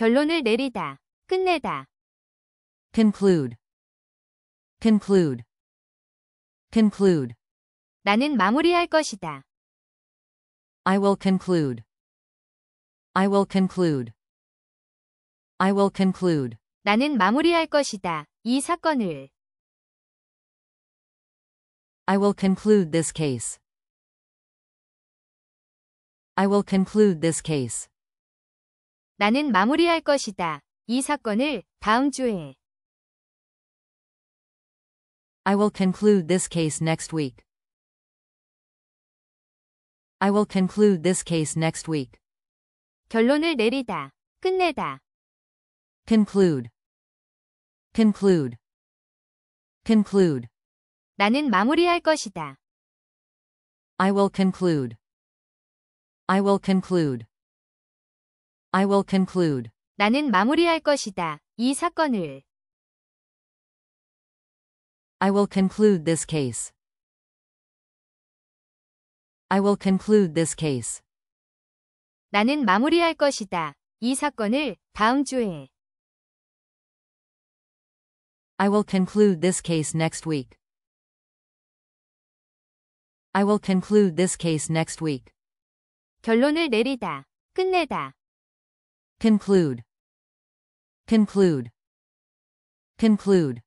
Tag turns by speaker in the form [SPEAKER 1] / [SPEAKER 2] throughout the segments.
[SPEAKER 1] 결론을 내리다, 끝내다.
[SPEAKER 2] conclude, conclude, conclude.
[SPEAKER 1] 나는 마무리할 것이다.
[SPEAKER 2] I will conclude, I will conclude, I will conclude.
[SPEAKER 1] 나는 마무리할 것이다. 이 사건을.
[SPEAKER 2] I will conclude this case. I will conclude this case.
[SPEAKER 1] 나는 마무리할 것이다. 이 사건을 다음 주에.
[SPEAKER 2] I will conclude this case next week. I will conclude this case next week.
[SPEAKER 1] 결론을 내리다, 끝내다.
[SPEAKER 2] conclude, conclude, conclude.
[SPEAKER 1] 나는 마무리할 것이다.
[SPEAKER 2] I will conclude. I will conclude. I will conclude.
[SPEAKER 1] 나는 마무리할 것이다. 이 사건을.
[SPEAKER 2] I will conclude this case. I will conclude this case.
[SPEAKER 1] 나는 마무리할 것이다. 이 사건을 다음 주에.
[SPEAKER 2] I will conclude this case next week. I will conclude this case next week.
[SPEAKER 1] 결론을 내리다, 끝내다.
[SPEAKER 2] conclude, conclude, conclude.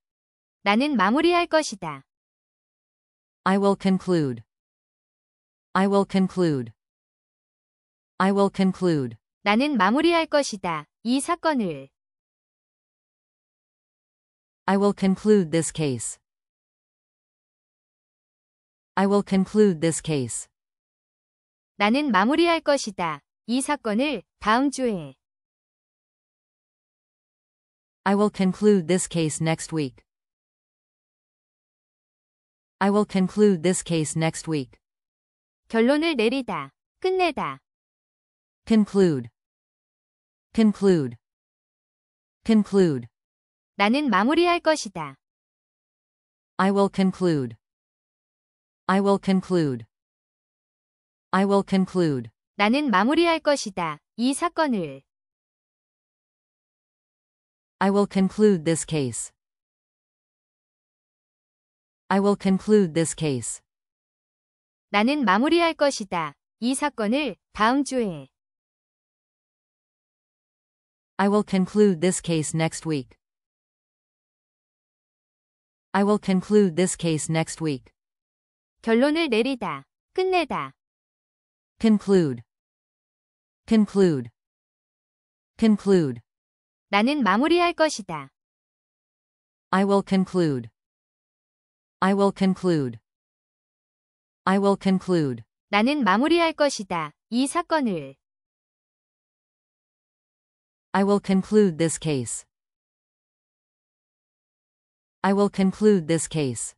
[SPEAKER 1] 나는 마무리할 것이다.
[SPEAKER 2] I will conclude. I will conclude. I will conclude.
[SPEAKER 1] 나는 마무리할 것이다. 이 사건을.
[SPEAKER 2] I will conclude this case. I will conclude this case.
[SPEAKER 1] 나는 마무리할 것이다. 이 사건을 다음 주에.
[SPEAKER 2] I will conclude this case next week. I will conclude this case next week.
[SPEAKER 1] 결론을 내리다, 끝내다.
[SPEAKER 2] conclude, conclude, conclude.
[SPEAKER 1] 나는 마무리할 것이다.
[SPEAKER 2] I will conclude. I will conclude. I will conclude.
[SPEAKER 1] 나는 마무리할 것이다. 이 사건을.
[SPEAKER 2] I will conclude this case. I will conclude this case.
[SPEAKER 1] 나는 마무리할 것이다. 이 사건을 다음 주에.
[SPEAKER 2] I will conclude this case next week. I will conclude this case next week.
[SPEAKER 1] 결론을 내리다, 끝내다.
[SPEAKER 2] conclude, conclude, conclude.
[SPEAKER 1] 나는 마무리할 것이다.
[SPEAKER 2] I will conclude. I will conclude. I will conclude.
[SPEAKER 1] 나는 마무리할 것이다. 이 사건을.
[SPEAKER 2] I will conclude this case. I will conclude this case.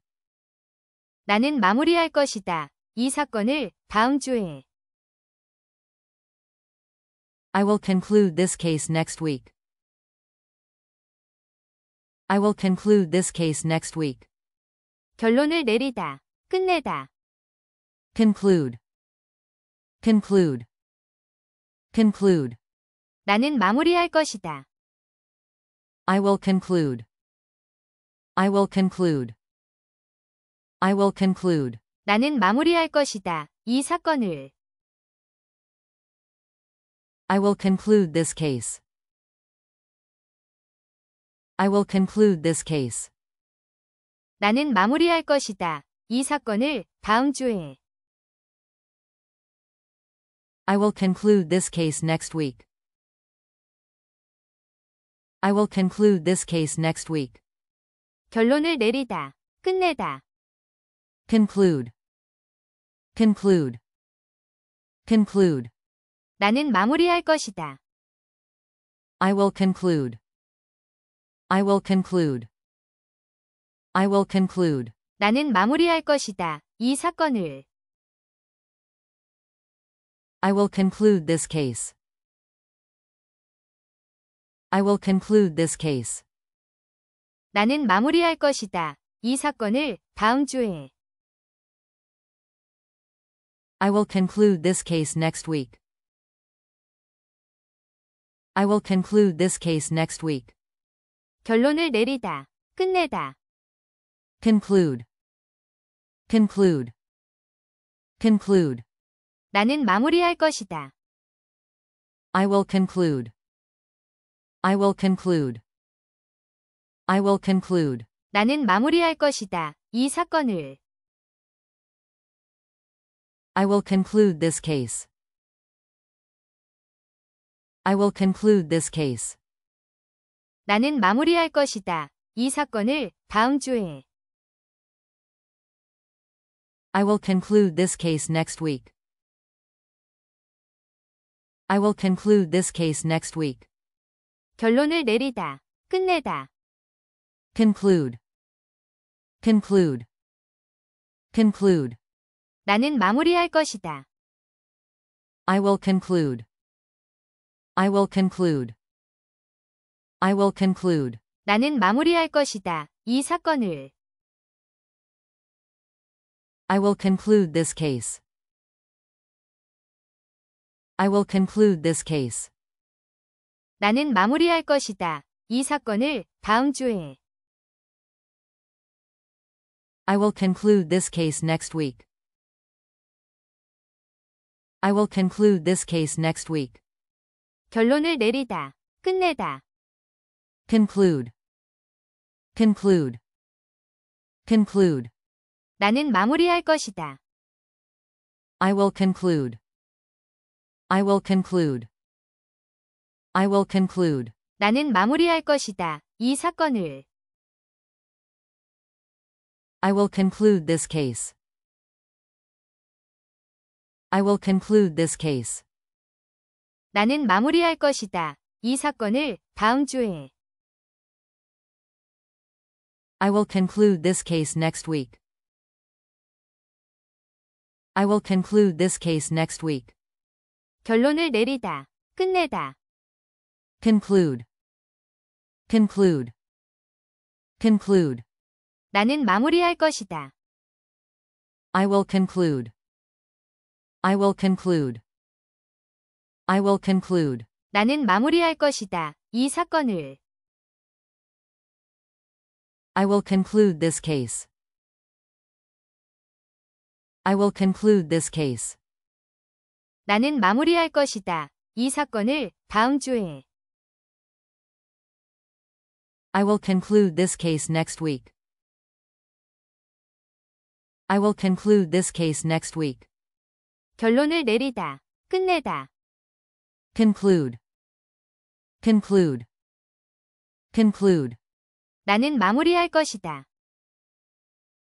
[SPEAKER 1] 나는 마무리할 것이다. 이 사건을 다음 주에.
[SPEAKER 2] I will conclude this case next week. I will conclude this case next week.
[SPEAKER 1] 결론을 내리다, 끝내다.
[SPEAKER 2] conclude, conclude, conclude.
[SPEAKER 1] 나는 마무리할 것이다.
[SPEAKER 2] I will conclude. I will conclude. I will conclude.
[SPEAKER 1] 나는 마무리할 것이다. 이 사건을.
[SPEAKER 2] I will conclude this case. I will conclude this case.
[SPEAKER 1] 나는 마무리할 것이다. 이 사건을 다음 주에.
[SPEAKER 2] I will conclude this case next week. I will conclude this case next week.
[SPEAKER 1] 결론을 내리다, 끝내다.
[SPEAKER 2] conclude, conclude, conclude.
[SPEAKER 1] 나는 마무리할 것이다.
[SPEAKER 2] I will conclude. I will conclude. I will conclude.
[SPEAKER 1] 나는 마무리할 것이다. 이 사건을.
[SPEAKER 2] I will conclude this case. I will conclude this case.
[SPEAKER 1] 나는 마무리할 것이다. 이 사건을 다음 주에.
[SPEAKER 2] I will conclude this case next week. I will conclude this case next week.
[SPEAKER 1] 결론을 내리다. 끝내다.
[SPEAKER 2] Conclude. Conclude. Conclude.
[SPEAKER 1] 나는 마무리할 것이다.
[SPEAKER 2] I will conclude. I will conclude. I will conclude.
[SPEAKER 1] 나는 마무리할 것이다. 이 사건을.
[SPEAKER 2] I will conclude this case. I will conclude this case.
[SPEAKER 1] 나는 마무리할 것이다. 이 사건을 다음 주에.
[SPEAKER 2] I will conclude this case next week. I will conclude this case next week.
[SPEAKER 1] 결론을 내리다. 끝내다.
[SPEAKER 2] Conclude. Conclude. Conclude.
[SPEAKER 1] 나는 마무리할 것이다.
[SPEAKER 2] I will conclude. I will conclude. I will conclude.
[SPEAKER 1] 나는 마무리할 것이다. 이 사건을.
[SPEAKER 2] I will conclude this case. I will conclude this case.
[SPEAKER 1] 나는 마무리할 것이다. 이 사건을 다음 주에.
[SPEAKER 2] I will conclude this case next week. I will conclude this case next week.
[SPEAKER 1] 결론을 내리다. 끝내다.
[SPEAKER 2] Conclude. Conclude. Conclude.
[SPEAKER 1] 나는 마무리할 것이다.
[SPEAKER 2] I will conclude. I will conclude. I will conclude.
[SPEAKER 1] 나는 마무리할 것이다. 이 사건을.
[SPEAKER 2] I will conclude this case. I will conclude this case.
[SPEAKER 1] 나는 마무리할 것이다. 이 사건을 다음 주에.
[SPEAKER 2] I will conclude this case next week. I will conclude this case next week.
[SPEAKER 1] 결론을 내리다. 끝내다.
[SPEAKER 2] Conclude. Conclude. Conclude.
[SPEAKER 1] 나는 마무리할 것이다.
[SPEAKER 2] I will conclude. I will conclude. I will conclude.
[SPEAKER 1] 나는 마무리할 것이다. 이 사건을.
[SPEAKER 2] I will conclude this case. I will conclude this case.
[SPEAKER 1] 나는 마무리할 것이다. 이 사건을 다음 주에.
[SPEAKER 2] I will conclude this case next week. I will conclude this case next week.
[SPEAKER 1] 결론을 내리다. 끝내다.
[SPEAKER 2] Conclude. Conclude. Conclude.
[SPEAKER 1] 나는 마무리할 것이다.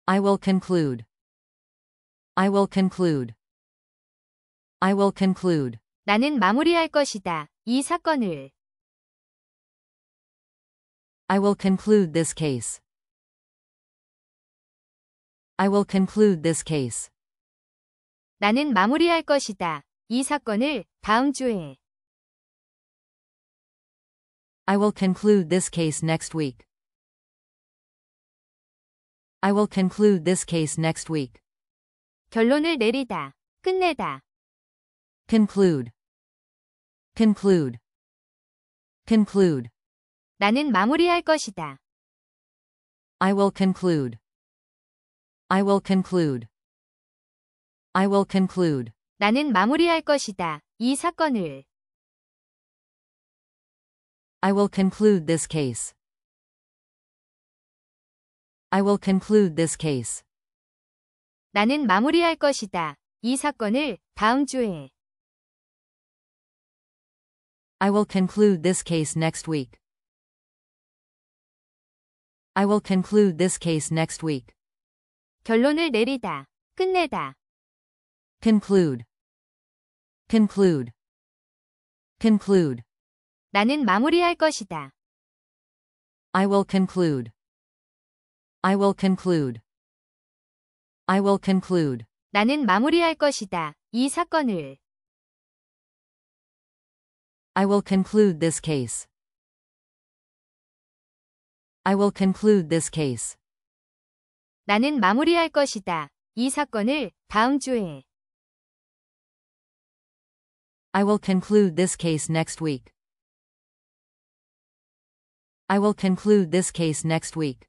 [SPEAKER 2] I will conclude. I will conclude. I will conclude.
[SPEAKER 1] 나는 마무리할 것이다. 이 사건을.
[SPEAKER 2] I will conclude this case. I will conclude this case.
[SPEAKER 1] 나는 마무리할 것이다. 이 사건을 다음 주에.
[SPEAKER 2] I will conclude this case next week. I will conclude this case next week.
[SPEAKER 1] 결론을 내리다. 끝내다.
[SPEAKER 2] Conclude. Conclude. Conclude.
[SPEAKER 1] 나는 마무리할 것이다.
[SPEAKER 2] I will conclude. I will conclude. I will conclude.
[SPEAKER 1] 나는 마무리할 것이다. 이 사건을.
[SPEAKER 2] I will conclude this case. I will conclude this case.
[SPEAKER 1] 나는 마무리할 것이다. 이 사건을 다음 주에.
[SPEAKER 2] I will conclude this case next week. I will conclude this case next week.
[SPEAKER 1] 결론을 내리다. 끝내다.
[SPEAKER 2] Conclude. Conclude. Conclude.
[SPEAKER 1] 나는 마무리할 것이다.
[SPEAKER 2] I will conclude. I will conclude. I will conclude.
[SPEAKER 1] 나는 마무리할 것이다. 이 사건을.
[SPEAKER 2] I will conclude this case. I will conclude this case.
[SPEAKER 1] 나는 마무리할 것이다. 이 사건을 다음 주에.
[SPEAKER 2] I will conclude this case next week. I will conclude this case next week.